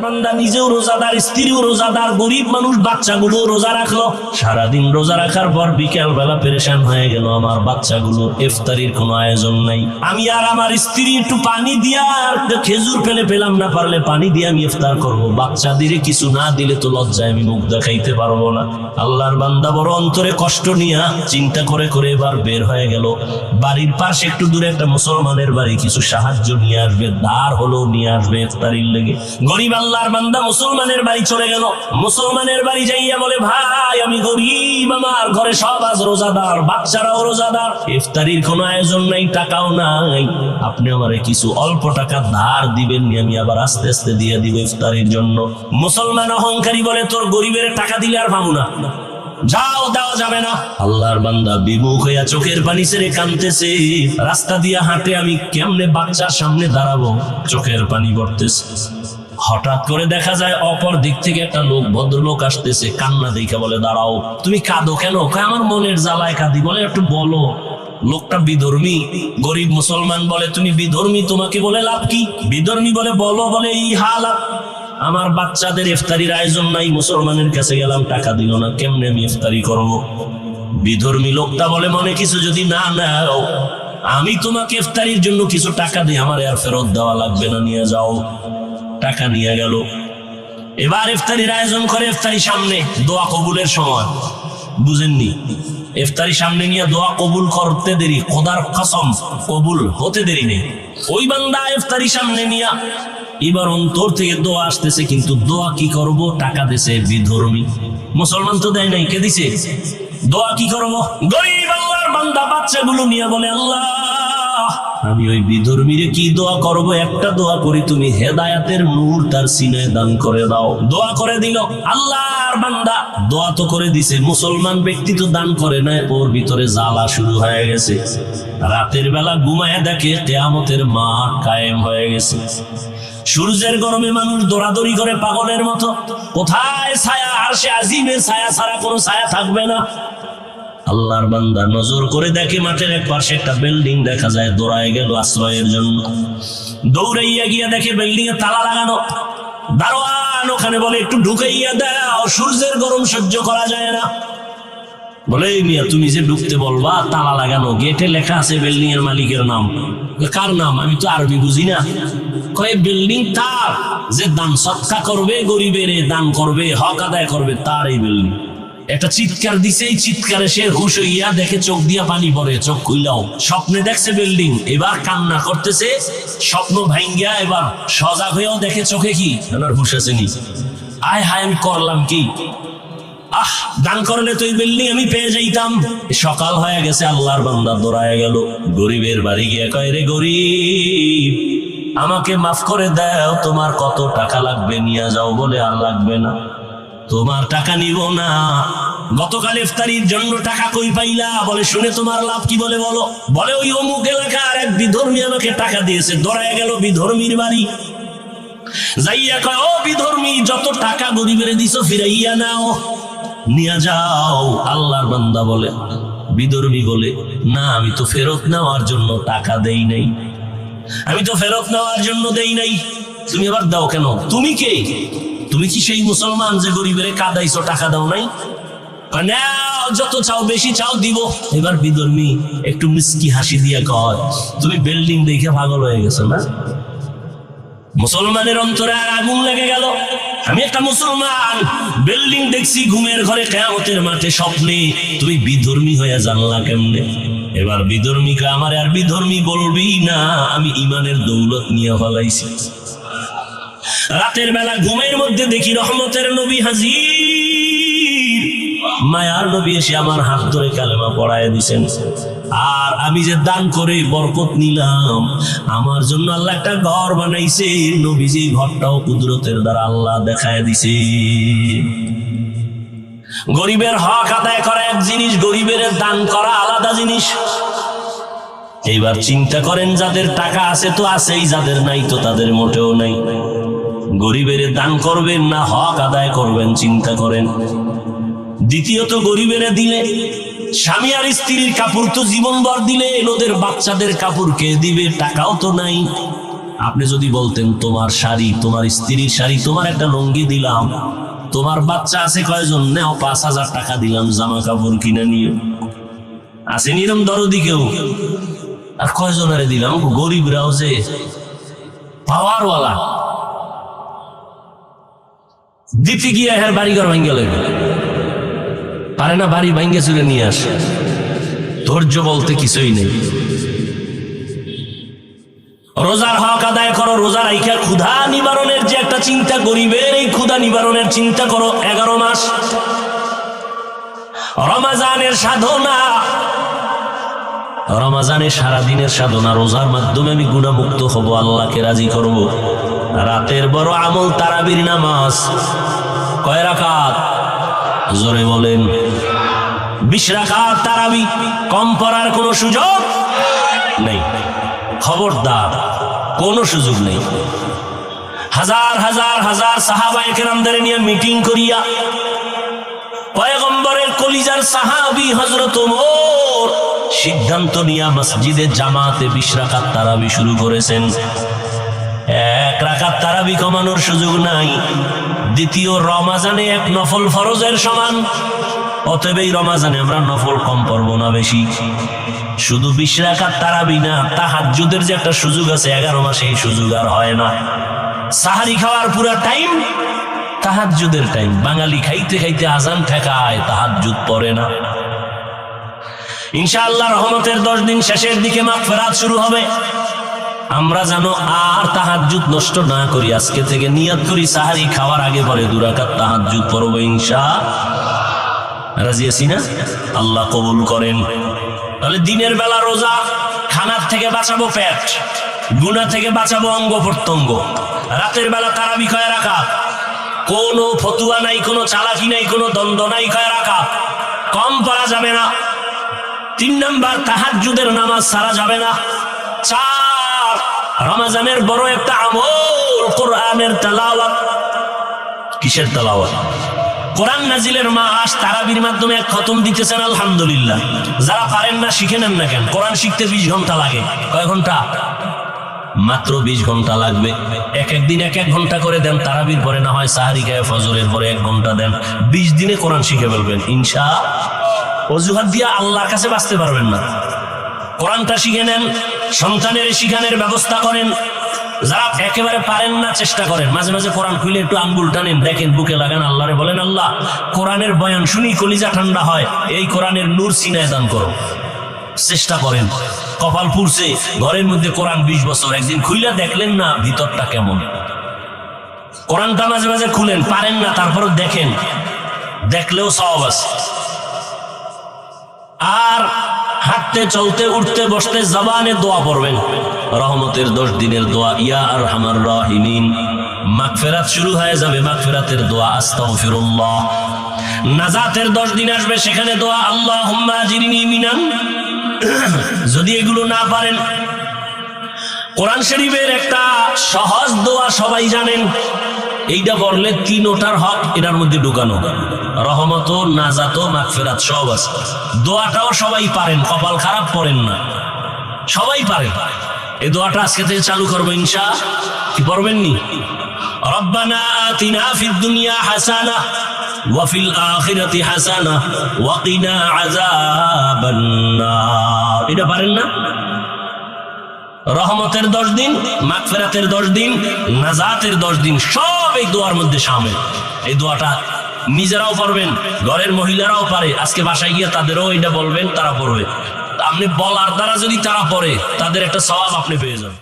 বান্দা নিজেও রোজাদার, স্ত্রীও রোজাদার, গরিব মানুষ বাচ্চাগুলো রোজা রাখলো। সারাদিন রোজা রাখার পর বিকেল বেলা পেরেশান হয়ে গেল, আমার বাচ্চাগুলো ইফতারির কোনো আয়োজন নাই। আমি আর আমার স্ত্রী একটু পানি দিয়া খেজুর ফেলে পেলাম না, পারলে পানি দিয়ে আমি ইফতার করবো। বাচ্চাদের কিছু না দিলে তো লজ্জায় আমি মুখ দেখাইতে পারবো না। আল্লাহর বান্দা বড় অন্তরে কষ্ট নিয়া চিন্তা করে করে এবার বের হয়ে গেল। বাড়ির পাশে একটু দূরে একটা মুসলমানের বাড়ি, কিছু সাহায্য নিয়ে আসবে, ধার হলো নিয়ে আসবে ইফতারির লেগে। গরিব আল্লাহর বান্দা মুসলমানের বাড়ি চলে গেল। মুসলমানের বাড়ি যাইয়া বলে, ভাই আমি গরিব, আমার ঘরে সব আজ রোজাদার, বাচ্চারাও রোজাদার, ইফতারির কোনো আয়োজন নাই, টাকাও নাই, আপনি আমারে কিছু অল্প টাকা ধার দিবেন, আমি আবার আস্তে আস্তে দিয়ে দিব ইফতারির জন্য। মুসলমান অহংকারী বলে, তোর গরিবের টাকা দিলে আর পাবো না, যাও, দেওয়া যাবে না। আল্লাহর বান্দা বিমুখ হইয়া চোখের পানি ছেড়ে কাঁদতেছে। রাস্তা দিয়ে হাঁটে, আমি কেমনে বাচ্চার সামনে দাঁড়াবো, চোখের পানি পড়তেছে। হঠাৎ করে দেখা যায় অপর দিক থেকে একটা লোক, ভদ্রলোক আসতেছে, কান্না দেখে বলে, দাঁড়াও, তুমি কাঁদো কেন? আমার মনের জ্বালায় কাঁদি। বলে, একটু বলো। লোকটা বিধর্মী, গরিব মুসলমান বলে, তুমি বিধর্মী, তোমাকে বলে লাভ কি? বিধর্মী বলে, বলো। বলে, এই হালাত, আমার বাচ্চাদের ইফতারির আয়োজন নাই, মুসলমানের কাছে গেলাম, টাকা দিল না, কেমনে আমি ইফতারি করব? বিধর্মী লোকটা বলে, মনে কিছু যদি না নাও, আমি তোমাকে ইফতারির জন্য কিছু টাকা দিই, আমার আর ফেরত দেওয়া লাগবে না, নিয়ে যাও। টাকা নিয়ে গেল। এবার ইফতারির আয়োজন করে। ইফতারি সামনে, দোয়া কবুলের সময়, বুঝেননি? ইফতারি সামনে নিয়ে দোয়া কবুল করতে দেরি, খোদার কসম কবুল হতে দেরি নেই। ওই বান্দা ইফতারি সামনে নিয়ে এবার অন্তর থেকে দোয়া আসতেছে, কিন্তু দোয়া কি করব? টাকা দিছে বিধর্মী, মুসলমান তো দেয় নাই, কে দিছে? দোয়া কি করব? গরিব আল্লাহর বান্দা বাচ্চাগুলো নিয়ে বলে, আল্লাহ আমি ওই বিধর্মীরে কি দোয়া করব? একটা দোয়া করি, তুমি হেদায়াতের নূর তার সিনায় দান করে দাও। দোয়া করে দিল। আল্লাহর বান্দা দোয়া তো করে দিছে, মুসলমান ব্যক্তি তো দান করে না, ওর ভিতরে জ্বালা শুরু হয়ে গেছে। রাতের বেলা ঘুমায় দেখে কিয়ামতের মাঠ কায়েম হয়ে গেছে। সূর্যের গরমে মানুষ দৌড়াদৌড়ি করে পাগলের মতো, কোথায় ছায়া? আরশে আজিমের ছায়া ছাড়া কোনো ছায়া থাকবে না। আল্লাহর বান্দা নজর করে দেখে মাঠের এক পাশে একটা বিল্ডিং দেখা যায়, দৌড়ায় গেল আশ্রয়ের জন্য। দৌড়াইয়া গিয়া দেখে বিল্ডিং এ তালা লাগানো। দারোয়ান ওখানে বলে, একটু ঢুকাইয়া দাও, সূর্যের গরম সহ্য করা যায় না। বলে, মিয়া তুমি যে ঢুকতে বলবা, তালা লাগানো, গেটে লেখা আছে বিল্ডিং এর মালিকের নাম। কার নাম? আমি তো আরবি বুঝি না। কয়, বিল্ডিং তার, যে দান সৎকা করবে, গরিবের দান করবে, হক আদায় করবে, তার এই বিল্ডিং। একটা চিৎকার দিছে, এই চিৎকারে সে হুশ হইয়া দেখে, চোখ দিয়া পানি পড়ে, চোখ খুইলাও। স্বপ্নে দেখছে বিল্ডিং, এবার কান্না করতেছে, স্বপ্ন ভাঙ্গিয়া এবার সজাগ হয়েও দেখে চোখে কি, আমার হুশ আসেনি। আয় হায়, আমি করলাম কি? দান করলে তো এই বিল্ডিং আমি পেয়ে যাইতাম। সকাল হয়ে গেছে, আল্লাহর বান্দা দৌড়ায় গেল গরিবের বাড়ি গিয়ে কয়, রে গরিব, আমাকে মাফ করে দাও, তোমার কত টাকা লাগবে নিয়ে যাও। বলে, আর লাগবে না, তোমার টাকা নিব না। গতকাল ইফতারির জন্য টাকা কই পাইলা? বলে, শুনে তোমার লাভ কি? বলে, বলো। বলে, ওই অমুক এলাকার এক বিধর্মী আমাকে টাকা দিয়েছে। দৌড়ায় গেল বিধর্মীর বাড়ি, যাইয়া কয়, ও বিধর্মী, যত টাকা গরিবের দিছো ফিরাইয়া নাও, নিয়ে যাও। আল্লাহর বান্দা বলে, বিধর্মী বলে, না, আমি তো ফেরত নেওয়ার জন্য টাকা দেই নাই, আমি তো ফেরত নেওয়ার জন্য দেই নাই। তুমি আবার দাও কেন? তুমি কে? তুমি কি সেই মুসলমান যে গরিবের কাদাইছো, টাকা দাও নাই? নাও, যত চাও, বেশি চাও, দিব। এবার বিধর্মী একটু মিষ্টি হাসি দিয়া কয়, তুমি বিল্ডিং দেখে পাগল হয়ে গেছো না? মুসলমানের অন্তরে আর আগুন লেগে গেল। আমি একটা মুসলমান, বিল্ডিং দেখছি ঘুমের ঘরে, কিয়ামতের মাঠে স্বপ্নে, তুমি বিধর্মী হয়ে জানলা কেমনে? এবার বিধর্মীকে আমার আর বিধর্মী বলবি না, আমি ইমানের দৌলত নিয়ে ফলাইছি। রাতের বেলা ঘুমের মধ্যে দেখি রহমতের নবী হাজির, মায়ার নবী এসে আমার হাত ধরে কালেমা পড়ায় দিছেন। আর আমি যে দান করে বরকত নিলাম, আমার জন্য আল্লাহ একটা ঘর বানাইছে। নবীজি ঘরটাও কুদরতের দ্বারা আল্লাহ দেখায় দিছে। গরিবের হক আদায় করা এক জিনিস, গরিবের দান করা আলাদা জিনিস। এইবার চিন্তা করেন, যাদের টাকা আছে তো আছেই, যাদের নাই তো তাদের মোটেও নাই। গরিবের দান করবেন না হক আদায় করবেন, চিন্তা করেন। দ্বিতীয়ত, গরিবের দিলে স্বামী আর স্ত্রীর কাপড় তো জীবনভর দিলে, ওদের বাচ্চাদের কাপড় কে দিবে? টাকাও তো নাই। আপনি যদি বলতেন তোমার শাড়ি, তোমার স্ত্রীর শাড়ি, তোমার একটা লুঙ্গি দিলাম, তোমার বাচ্চা আছে কয়জন, নেও 5,000 টাকা দিলাম জামা কাপড় কিনে নিয়ে, আছে নিরম দরদি কেউ? আর কয়জনের দিলাম? গরিবরাও যে পাওয়ারওয়ালা, দিতে গিয়ে হ্যাঁ বাড়িঘর ভাঙ্গে লাগবে, পারে না বাড়ি ভাঙ্গে চুরে নিয়ে আসে। ধৈর্য বলতে কিছুই নেই। রোজার হক আদায় করো, রোজা রাইখা ক্ষুধা নিবারণের যে একটা চিন্তা, গরিবের এই ক্ষুধা নিবারণের চিন্তা করো। 11 মাস রমাজানের সাধনা, রমাজানের সারাদিনের সাধনা, রোজার মাধ্যমে আমি গুনাহমুক্ত হব, আল্লাহকে রাজি করব। রাতের বড় আমল তারাবির নামাজ। কয় রাকাত? জোরে বলেন। 20 রাকাত তারাবি। কম পড়ার কোনো সুযোগ নেই, খবরদার, কোনো সুযোগ নেই। হাজার হাজার হাজার সাহাবায়ে কেরামদের নিয়ে মিটিং করিয়া পয়গম্বরের কলিজার সাহাবী হযরত ওমর সিদ্ধান্ত নিয়া মসজিদে জামাতে 20 রাকাত তারাবি শুরু করেছেন। 1 রাকাত তারাবি কমানোর সুযোগ নাই। দ্বিতীয় রমাজানে 1 নফল ফরজের সমান। অতএব এই রমাজানে আমরা নফল কম পড়ব না, বেশি। শুধু 20 রাকাত তারাবি না, তাহাজ্জুদের যে একটা সুযোগ আছে 11 মাসে, এই সুযোগ আর হয় না। সাহারি খাওয়ার পুরা টাইম তাহাজ্জুদের টাইম। বাঙালি খাইতে খাইতে আজান ঠেকায়, তাহাজ্জুদ পড়ে না। ইনশাআল্লাহ রহমতের 10 দিন শেষের দিকে মাগফিরাত শুরু হবে। আমরা জানো আর তাহাজ্জুদ নষ্ট না করি, আজকে থেকে নিয়ত করি সাহারি খাওয়ার আগে পরে 2 রাকাত তাহাজ্জুদ পড়ব ইনশাআল্লাহ। রাজি আছি না? আল্লাহ কবুল করেন। তাহলে দিনের বেলা রোজা, খানার থেকে বাঁচাবো পেট, গুনাহ থেকে বাঁচাবো অঙ্গ প্রত্যঙ্গ। রাতের বেলা তারাবি কয় রাকাত? কোনো ফতুয়া নাই, কোনো চালাকি নাই, কোনো দ্বন্দ্ব নাই, কয় রাকাত? কম পড়া যাবে না। 3 নাম্বার, তাহাজ্জুদের নামাজ ছাড়া যাবে না। 4, রমজানের বড় একটা আমল কোরআনের তেলাওয়াত। কিসের তেলাওয়াত? কোরআন নাজিলের মাস, তারাবির মাধ্যমে 1 খতম দিতেছেন, আলহামদুলিল্লাহ। যারা পারেন না শিখে নেন না কেন? কোরআন শিখতে 20 ঘন্টা লাগে। কয় ঘন্টা? মাত্র 20 ঘন্টা লাগবে। এক দিন 1 ঘন্টা করে দেন, তারাবির পরে না হয় সাহারি খায় ফজরের পরে 1 ঘন্টা দেন। 20 দিনে কোরআন শিখে ফেলবেন ইনশাআল্লাহ। অজুহাত দিয়ে আল্লাহর কাছে বাঁচতে পারবেন না। কোরআনটা শিখে নেন, সন্তানের শিখানোর ব্যবস্থা করেন। যারা একেবারে পারেন না চেষ্টা করেন, মাঝে মাঝে কোরআন খুলে একটু আঙ্গুল টানেন, দেখেন, বুকে লাগান, আল্লাহরে বলেন, আল্লাহ কোরআনের বয়ান শুনি কলিজা ঠান্ডা হয়, এই কোরআনের নূর সিনায় দান করো। চেষ্টা করেন। কপাল পুড়ছে, ঘরের মধ্যে কোরআন 20 বছর, একদিন খুইলা দেখলেন না ভিতরটা কেমন। কোরআনটা মাঝে মাঝে খুলেন, পারেন না তারপরে দেখেন, দেখলেও সওয়াব আছে। আর হাঁটতে চলতে উঠতে বসতে জবানে দোয়া পড়বেন। রহমতের 10 দিনের দোয়া, ইয়া আরহামার রাহিমিন। মাগফিরাত শুরু হয়ে যাবে, মাগফিরাতের দোয়া, আস্তাগফিরুল্লাহ। নাজাতের 10 দিন আসবে, সেখানে দোয়া, আল্লাহুম্মা আজিরনি মিনান। যদি এগুলো না পারেন, কোরআন শরীফের একটা সহজ দোয়া সবাই জানেন, এইটা পড়লে 3টার হক এটার মধ্যে ঢুকানো। রহমত, নাজাত, মাগফিরাত সব আছে। দোয়াটাও সবাই পারেন, কপাল খারাপ পড়েন না, সবাই পারেন। এই দোয়াটা আজকে থেকে চালু করবো ইনশাআল্লাহ। কি পড়বেন নি? রব্বানা আতিনা ফিদ দুনিয়া হাসানাহ ওয়া ফিল আখিরাতি হাসানাহ ওয়া কিনা আযাবান নার। এটা পারেন না? রহমতের 10 দিন, মাগফিরাতের 10 দিন, নাজাতের 10 দিন, সব এই দোয়ার মধ্যে শামিল। এই দোয়াটা নিজেরাও পড়বেন, ঘরের মহিলারাও পারে। আজকে বাসায় গিয়ে তাদেরও এটা বলবেন, তারা পড়বে। আপনি বলার দ্বারা যদি তারা পড়ে, তাদের একটা সওয়াব আপনি পেয়ে যাবেন।